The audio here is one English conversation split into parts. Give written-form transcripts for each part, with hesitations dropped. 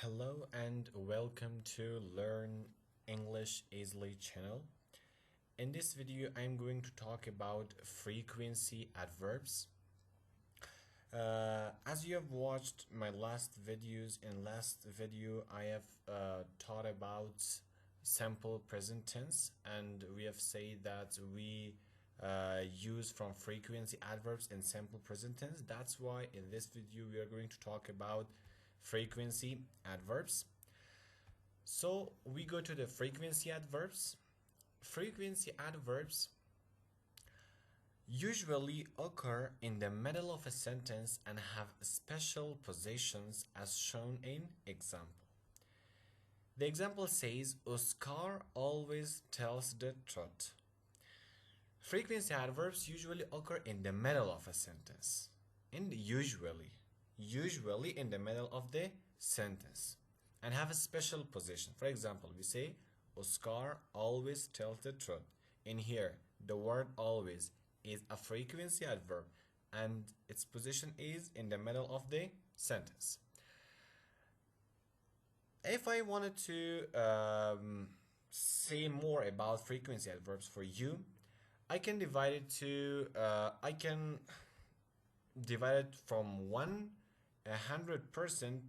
Hello and welcome to Learn English Easily channel. In this video, I'm going to talk about frequency adverbs. As you have watched my last videos, in last video I have taught about simple present tense, and we have said that we use from frequency adverbs in simple present tense. That's why in this video we are going to talk about frequency adverbs. So we go to the frequency adverbs. Frequency adverbs usually occur in the middle of a sentence and have special positions as shown in example. The example says, Oscar always tells the truth. Frequency adverbs usually occur in the middle of a sentence. Usually in the middle of the sentence and have a special position. For example, we say Oscar always tells the truth. In here, the word always is a frequency adverb and its position is in the middle of the sentence. If I wanted to say more about frequency adverbs for you, I can divide it to from 100%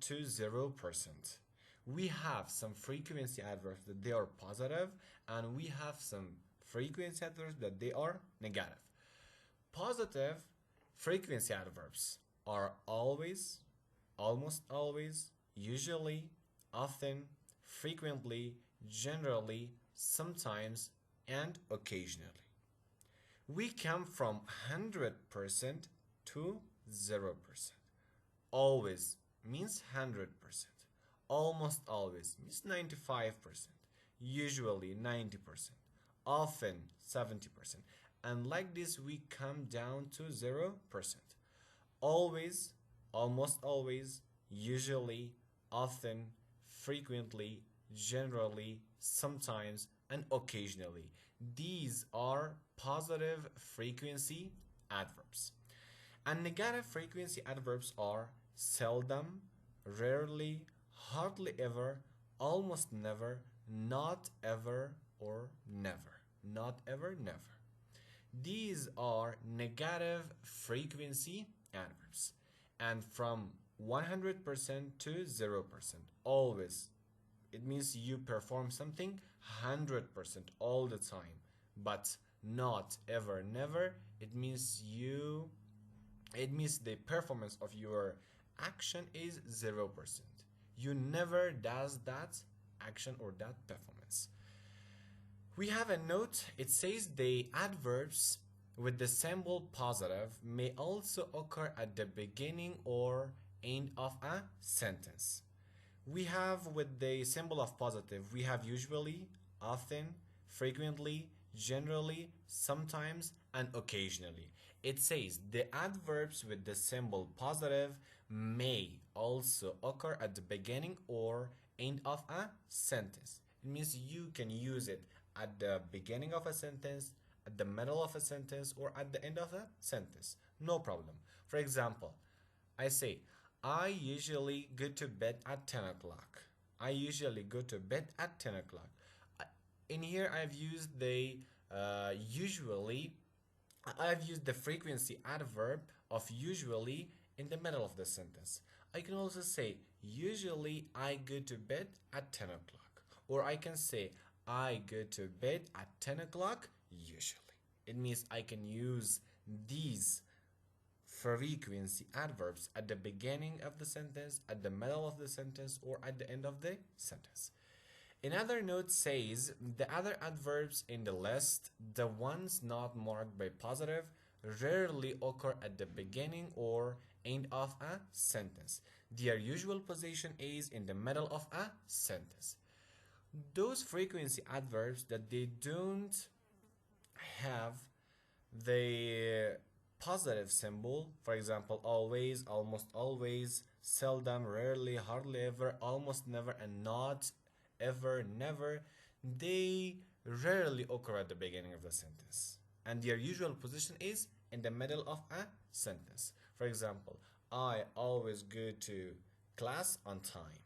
to 0%. We have some frequency adverbs that they are positive, and we have some frequency adverbs that they are negative. Positive frequency adverbs are always, almost always, usually, often, frequently, generally, sometimes, and occasionally. We come from 100% to 0%. Always means 100%. Almost always means 95%. Usually 90%. Often 70%. And like this we come down to 0%. Always, almost always, usually, often, frequently, generally, sometimes, and occasionally. These are positive frequency adverbs. And negative frequency adverbs are seldom, rarely, hardly ever, almost never, not ever, or never. Not ever, never. These are negative frequency adverbs. And from 100% to 0%. Always. It means you perform something 100% all the time. But not ever, never. It means the performance of your action is 0%. You never does that action or that performance. We have a note. It says the adverbs with the symbol positive may also occur at the beginning or end of a sentence. We have with the symbol of positive, we have usually, often, frequently, generally, sometimes, and occasionally. It says the adverbs with the symbol positive may also occur at the beginning or end of a sentence. It means you can use it at the beginning of a sentence, at the middle of a sentence, or at the end of a sentence. No problem. For example, I say, I usually go to bed at 10 o'clock. I usually go to bed at 10 o'clock. In here, I've used the I've used the frequency adverb of usually in the middle of the sentence. I can also say, usually I go to bed at 10 o'clock. Or I can say, I go to bed at 10 o'clock usually. It means I can use these frequency adverbs at the beginning of the sentence, at the middle of the sentence, or at the end of the sentence. Another note says the other adverbs in the list, the ones not marked by positive, rarely occur at the beginning or end of a sentence. Their usual position is in the middle of a sentence. Those frequency adverbs that they don't have the positive symbol, for example, always, almost always, seldom, rarely, hardly ever, almost never, and not ever, never, they rarely occur at the beginning of the sentence. And their usual position is in the middle of a sentence. For example, I always go to class on time.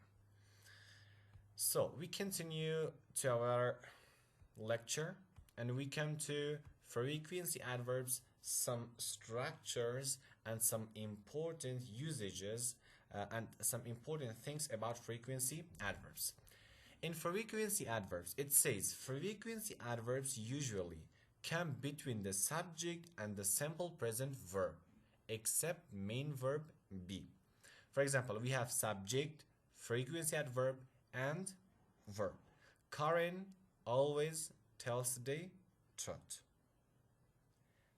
So we continue to our lecture and we come to frequency adverbs, some structures and some important usages and some important things about frequency adverbs. In frequency adverbs, it says frequency adverbs usually come between the subject and the simple present verb, except main verb be. For example, we have subject, frequency adverb, and verb. Karen always tells the truth.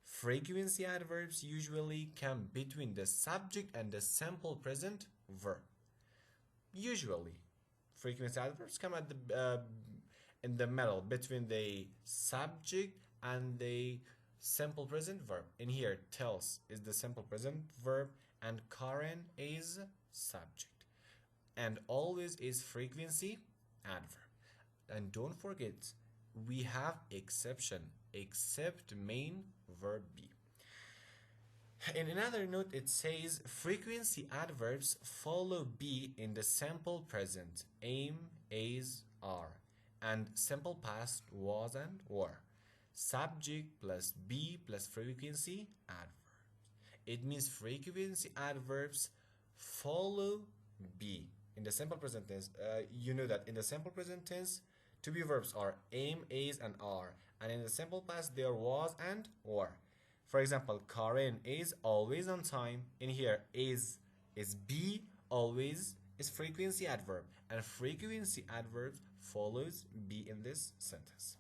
Frequency adverbs usually come between the subject and the simple present verb. Usually, frequency adverbs come at the in the middle between the subject and the simple present verb. In here, tells is the simple present verb and Karen is subject. And always is frequency adverb. And don't forget, we have exception, except main verb be. In another note, it says frequency adverbs follow be in the simple present, am, is, are, and simple past was and were. Subject plus be plus frequency adverbs. It means frequency adverbs follow be in the simple present tense. You know that in the simple present tense, to be verbs are am, is, and are, and in the simple past there was and were. For example, Karen is always on time. In here, is be, always is frequency adverb, and frequency adverb follows be in this sentence.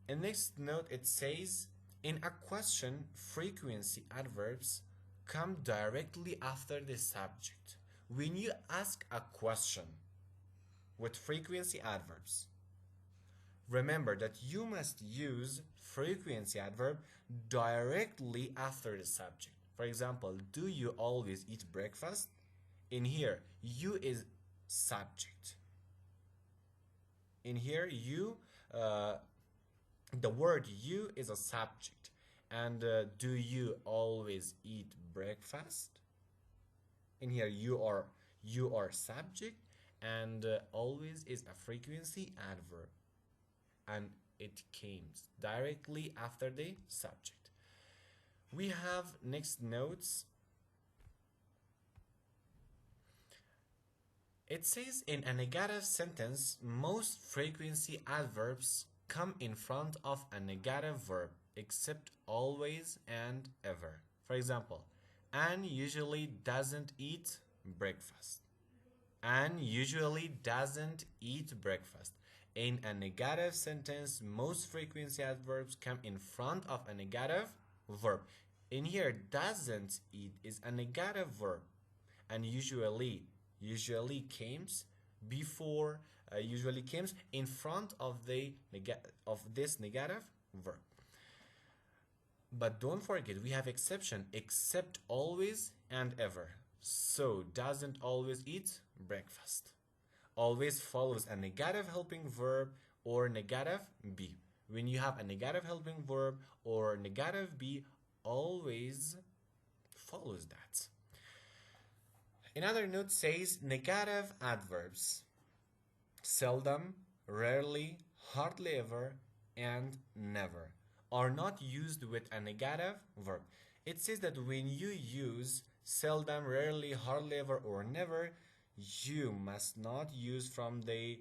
In next note, it says in a question, frequency adverbs come directly after the subject. When you ask a question with frequency adverbs, remember that you must use frequency adverb directly after the subject. For example, do you always eat breakfast? In here, you is subject. In here, you, the word you is a subject. And do you always eat breakfast? In here, you are subject, and always is a frequency adverb, and it comes directly after the subject. We have next notes. It says in a negative sentence, most frequency adverbs come in front of a negative verb except always and ever. For example, Anne usually doesn't eat breakfast. Anne usually doesn't eat breakfast. In a negative sentence, most frequency adverbs come in front of a negative verb. In here, doesn't eat is a negative verb, and usually comes before, usually comes in front of the this negative verb. But don't forget, we have exception, except always and ever. So doesn't always eat breakfast. Always follows a negative helping verb or negative be. When you have a negative helping verb or negative be, always follows that. Another note says negative adverbs seldom, rarely, hardly ever, and never are not used with a negative verb. It says that when you use seldom, rarely, hardly ever, or never, you must not use from the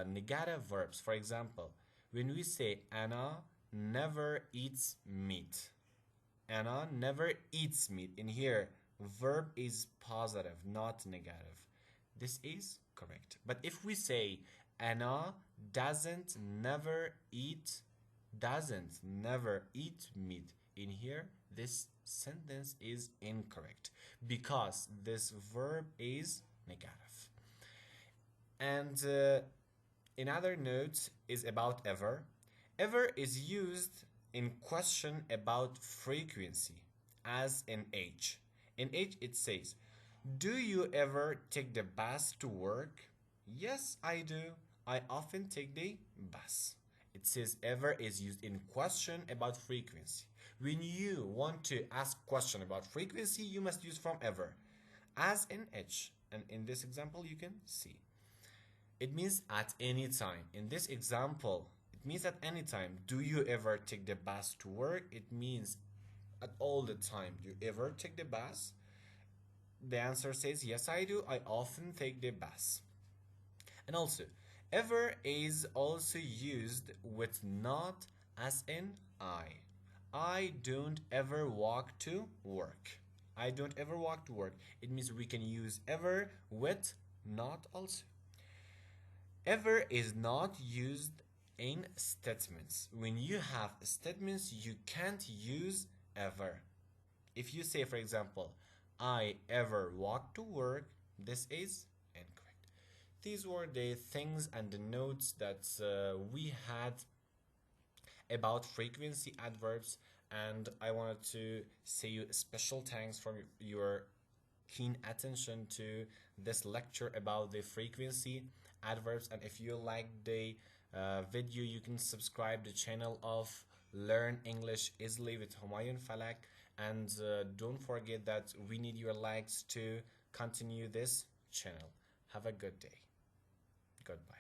negative verbs. For example, when we say Anna never eats meat. Anna never eats meat. In here, verb is positive, not negative. This is correct. But if we say Anna doesn't never eat meat, in here, this sentence is incorrect because this verb is negative. And another note is about ever. Ever is used in question about frequency, as in age. In age, it says, do you ever take the bus to work? Yes, I do. I often take the bus. It says ever is used in question about frequency. When you want to ask question about frequency, you must use from ever, as in age. And in this example, you can see. It means at any time. In this example, it means at any time. Do you ever take the bus to work? It means at all the time. Do you ever take the bus? The answer says yes, I do. I often take the bus. And also, ever is also used with not, as in I. I don't ever walk to work. I don't ever walk to work. It means we can use ever with not also. Ever is not used in statements. When you have statements, you can't use ever. If you say, for example, I ever walk to work, this is incorrect. These were the things and the notes that we had about frequency adverbs, and I wanted to say you special thanks for your keen attention to this lecture about the frequency adverbs. And if you like the video, you can subscribe the channel of Learn English Easily with Humayun Falak, and don't forget that we need your likes to continue this channel. Have a good day. Goodbye.